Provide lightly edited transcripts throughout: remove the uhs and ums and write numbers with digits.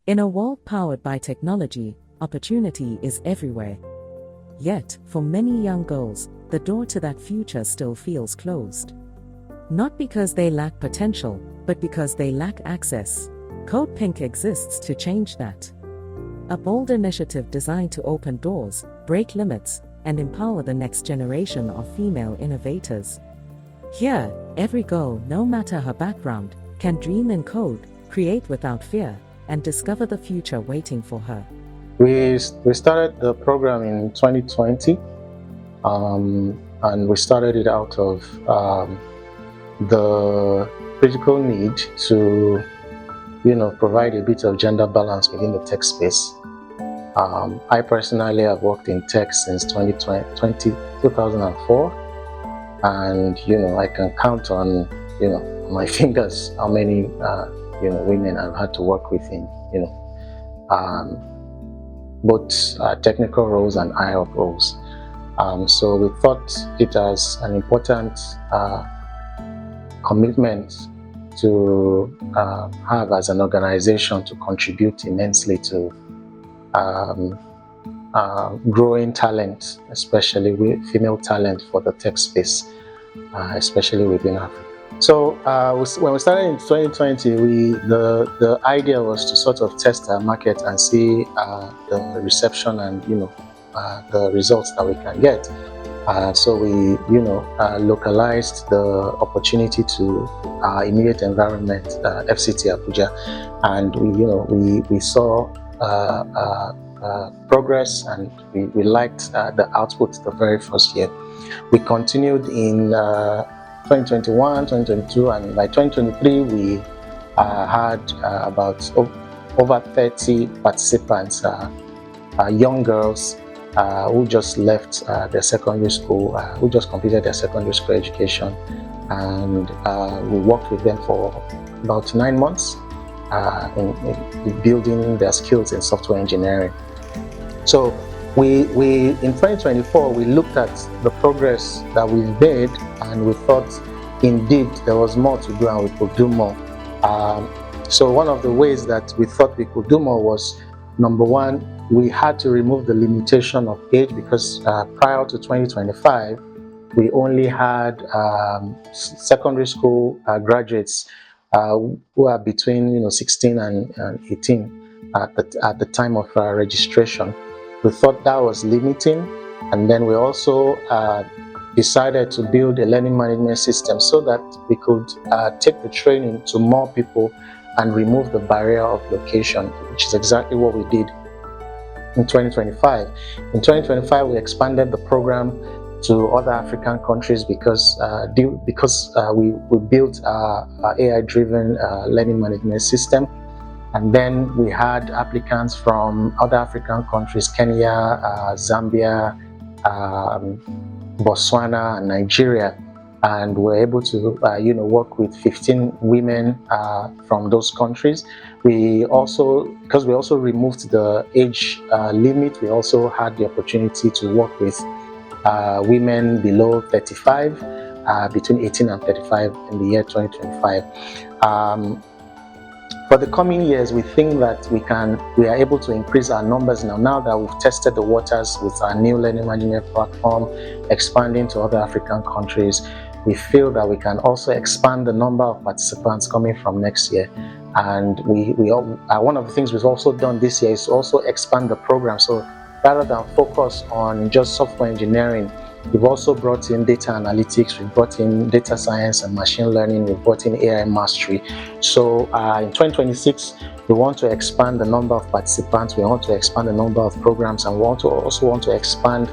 In a world powered by technology, opportunity is everywhere. Yet, for many young girls, the door to that future still feels closed. Not because they lack potential, but because they lack access. CodePink exists to change that. A bold initiative designed to open doors, break limits, and empower the next generation of female innovators. Here, every girl, no matter her background, can dream in code, create without fear, and discover the future waiting for her. We started the program in 2020, and we started it out of the critical need to, provide a bit of gender balance within the tech space. I personally have worked in tech since 2004, and I can count on my fingers how many women I've had to work with in both technical roles and IOP roles. So we thought it as an important commitment to have as an organization to contribute immensely to growing talent, especially with female talent for the tech space, especially within Africa. So when we started in 2020, the idea was to sort of test our market and see the reception and the results that we can get. So we localized the opportunity to our immediate environment, FCT Abuja, and we saw progress, and we liked the output the very first year. We continued in 2021, 2022, and by 2023 we had about over 30 participants, young girls who just left their secondary school, who just completed their secondary school education, and we worked with them for about 9 months in building their skills in software engineering. So we in 2024 we looked at the progress that we've made, and we thought indeed there was more to do and we could do more. So one of the ways that we thought we could do more was, number one, we had to remove the limitation of age, because prior to 2025 we only had secondary school graduates who are between 16 and 18 at the time of registration. We thought that was limiting, and then we also decided to build a learning management system so that we could take the training to more people and remove the barrier of location, which is exactly what we did in 2025. In 2025, we expanded the program to other African countries because we built our AI-driven learning management system. And then we had applicants from other African countries, Kenya, Zambia, Botswana, and Nigeria. And we're able to work with 15 women from those countries. Because we also removed the age limit, we also had the opportunity to work with women below 35, between 18 and 35 in the year 2025. For the coming years, we think that we are able to increase our numbers now that we've tested the waters with our new learning management platform, expanding to other African countries. We feel that we can also expand the number of participants coming from next year. And one of the things we've also done this year is to also expand the program. So rather than focus on just software engineering, we've also brought in data analytics, we've brought in data science and machine learning, we've brought in AI mastery. So in 2026, we want to expand the number of participants, we want to expand the number of programs, and we also want to expand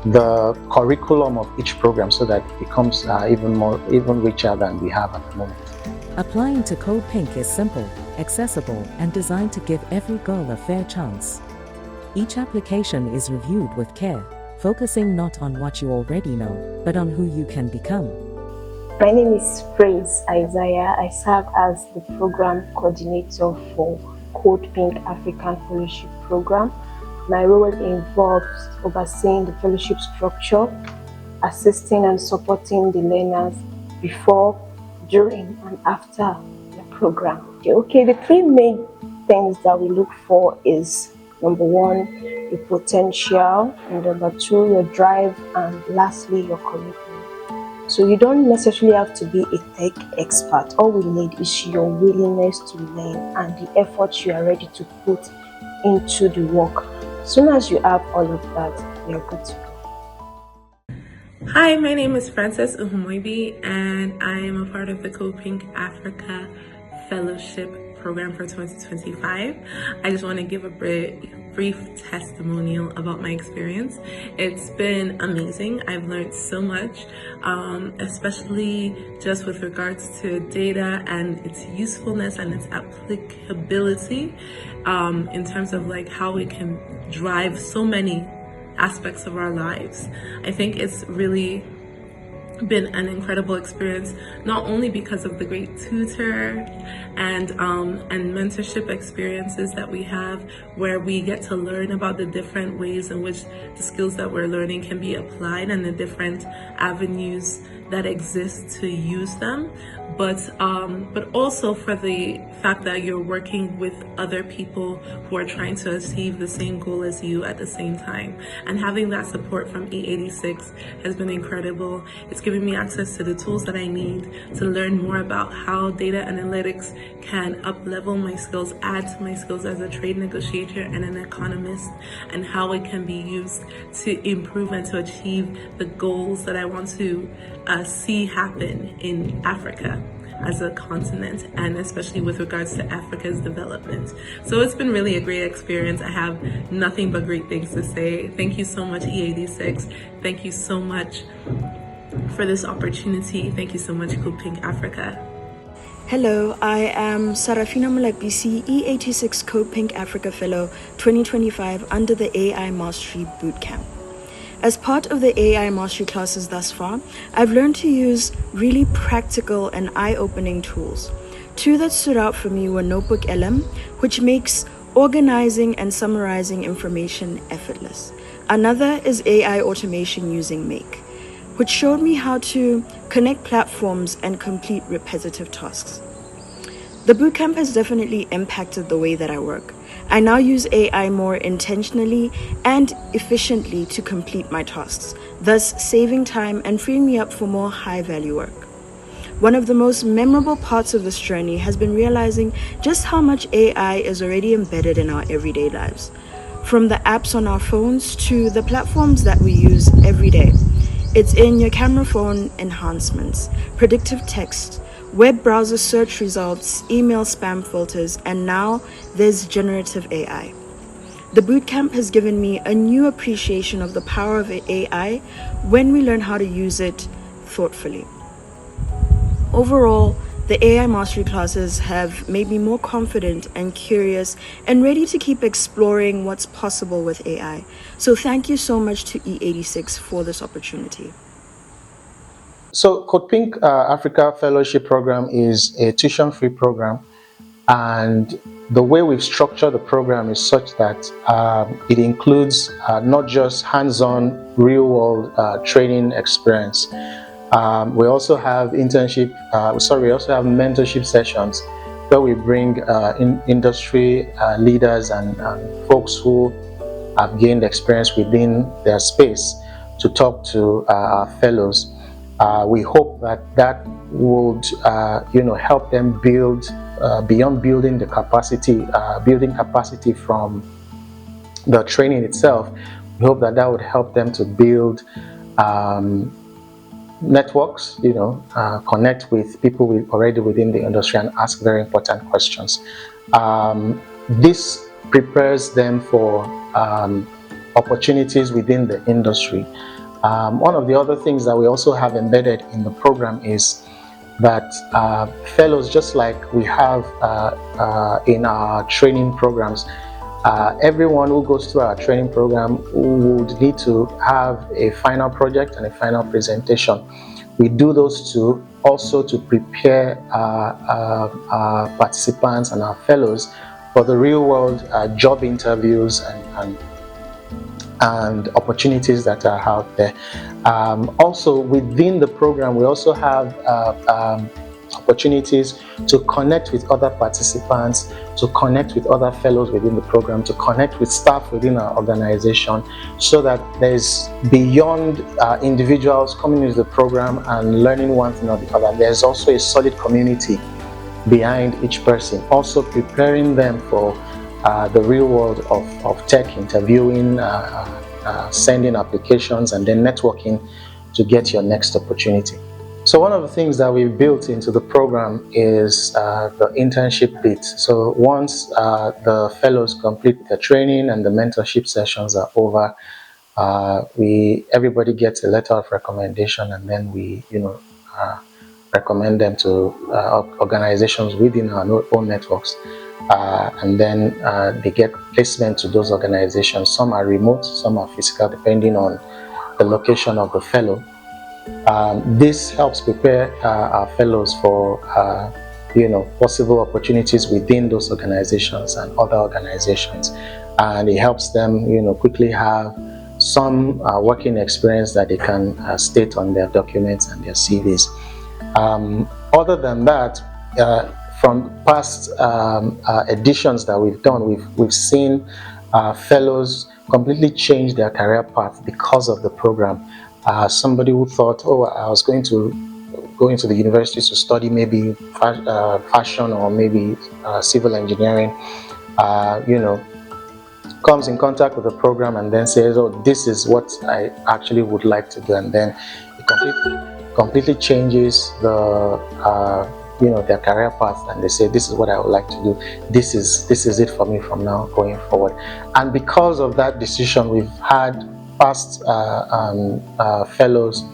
the curriculum of each program so that it becomes even richer than we have at the moment. Applying to CodePink is simple, accessible, and designed to give every girl a fair chance. Each application is reviewed with care, focusing not on what you already know, but on who you can become. My name is Praise Isaiah. I serve as the program coordinator for CodePink African Fellowship program. My role involves overseeing the fellowship structure, assisting and supporting the learners before, during, and after the program. Okay, the three main things that we look for is number one, your potential, and number two, your drive, and lastly, your commitment. So you don't necessarily have to be a tech expert. All we need is your willingness to learn and the effort you are ready to put into the work. As soon as you have all of that, you're good to go. Hi, my name is Frances Uhumoibi, and I am a part of the CodePink Africa Fellowship program for 2025. I just want to give a brief testimonial about my experience. It's been amazing. I've learned so much, especially just with regards to data and its usefulness and its applicability in terms of like how it can drive so many aspects of our lives. I think it's really been an incredible experience, not only because of the great tutor and mentorship experiences that we have, where we get to learn about the different ways in which the skills that we're learning can be applied and the different avenues that exist to use them, but also for the fact that you're working with other people who are trying to achieve the same goal as you at the same time. And having that support from E86 has been incredible. It's given me access to the tools that I need to learn more about how data analytics can up-level my skills, add to my skills as a trade negotiator and an economist, and how it can be used to improve and to achieve the goals that I want to see happen in Africa as a continent, and especially with regards to Africa's development. So it's been really a great experience. I have nothing but great things to say. Thank you so much, E86. Thank you so much for this opportunity. Thank you so much, CodePink Africa. Hello, I am Sarafina Mulapisi, E86 CodePink Africa Fellow 2025 under the AI Mastery Bootcamp. As part of the AI Mastery classes thus far, I've learned to use really practical and eye-opening tools. Two that stood out for me were Notebook LM, which makes organizing and summarizing information effortless. Another is AI automation using Make, which showed me how to connect platforms and complete repetitive tasks. The bootcamp has definitely impacted the way that I work. I now use AI more intentionally and efficiently to complete my tasks, thus saving time and freeing me up for more high-value work. One of the most memorable parts of this journey has been realizing just how much AI is already embedded in our everyday lives, from the apps on our phones to the platforms that we use every day. It's in your camera phone enhancements, predictive text, web browser search results, email spam filters, and now there's generative AI. The bootcamp has given me a new appreciation of the power of AI when we learn how to use it thoughtfully. Overall, the AI Mastery classes have made me more confident and curious and ready to keep exploring what's possible with AI. So thank you so much to E86 for this opportunity. So CodePink Africa Fellowship Program is a tuition-free program, and the way we've structured the program is such that it includes not just hands-on, real-world training experience. We also have we also have mentorship sessions where we bring industry leaders and folks who have gained experience within their space to talk to our fellows. We hope that would help them build beyond building the capacity, building capacity from the training itself. We hope that would help them to build networks, connect with people already within the industry and ask very important questions. This prepares them for opportunities within the industry. One of the other things that we also have embedded in the program is that fellows, just like we have in our training programs, everyone who goes through our training program would need to have a final project and a final presentation. We do those two also to prepare our participants and our fellows for the real world job interviews and opportunities that are out there. Also within the program, we also have opportunities to connect with other participants, to connect with other fellows within the program, to connect with staff within our organization, so that there's beyond individuals coming into the program and learning one thing or the other, there's also a solid community behind each person, also preparing them for the real world of tech, interviewing, sending applications, and then networking to get your next opportunity. So one of the things that we've built into the program is the internship bit. So once the fellows complete the training and the mentorship sessions are over, everybody gets a letter of recommendation, and then we recommend them to organizations within our own networks, and then they get placement to those organizations. Some are remote, some are physical, depending on the location of the fellow. This helps prepare our fellows for possible opportunities within those organizations and other organizations, and it helps them quickly have some working experience that they can state on their documents and their CVs. Other than that, from past editions that we've done, we've seen fellows completely change their career path because of the program. Somebody who thought, I was going to go into the university to study maybe fashion or maybe civil engineering, comes in contact with the program and then says, this is what I actually would like to do, and then it completely changes their career path, and they say, this is what I would like to do, this is it for me from now going forward. And because of that decision, we've had past fellows,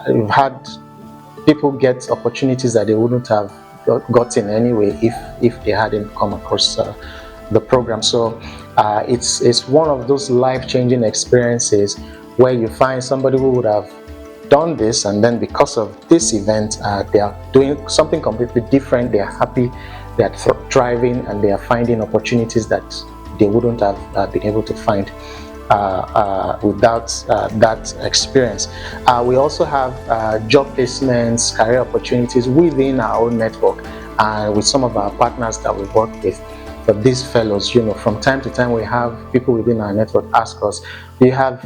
we've had people get opportunities that they wouldn't have gotten anyway if they hadn't come across the program. So it's one of those life-changing experiences where you find somebody who would have done this, and then because of this event, they are doing something completely different. They are happy, they are thriving, and they are finding opportunities that they wouldn't have been able to find without that experience. We also have job placements, career opportunities within our own network, and with some of our partners that we work with. For these fellows, from time to time we have people within our network ask us, do you have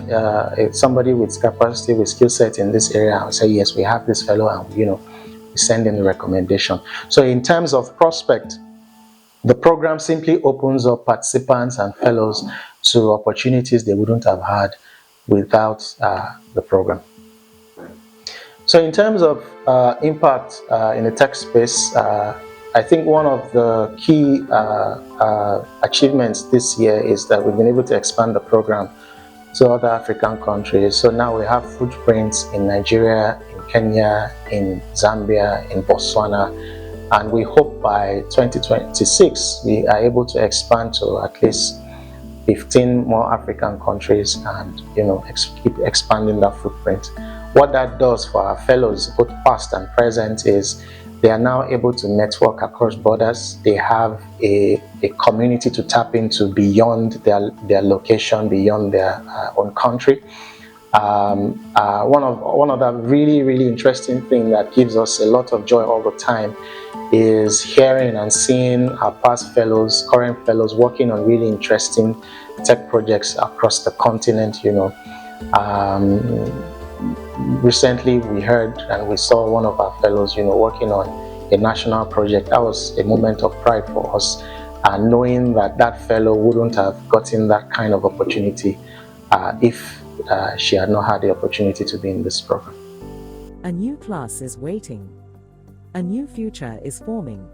somebody with capacity, with skill set in this area? I'll say, yes, we have this fellow, and we send in the recommendation. So in terms of prospect, the program simply opens up participants and fellows to opportunities they wouldn't have had without the program. So in terms of impact in the tech space, I think one of the key achievements this year is that we've been able to expand the program to other African countries. So now we have footprints in Nigeria, in Kenya, in Zambia, in Botswana, and we hope by 2026 we are able to expand to at least 15 more African countries and keep expanding that footprint. What that does for our fellows, both past and present, is they are now able to network across borders. They have a community to tap into beyond their location, beyond their own country. One of the really interesting thing that gives us a lot of joy all the time is hearing and seeing our past fellows, current fellows working on really interesting tech projects across the continent. Recently we heard and we saw one of our fellows working on a national project. That was a moment of pride for us, and knowing that fellow wouldn't have gotten that kind of opportunity if she had not had the opportunity to be in this program. A new class is waiting. A new future is forming.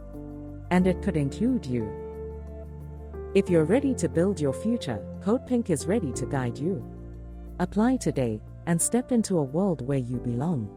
And it could include you. If you're ready to build your future, CodePink is ready to guide you. Apply today and step into a world where you belong.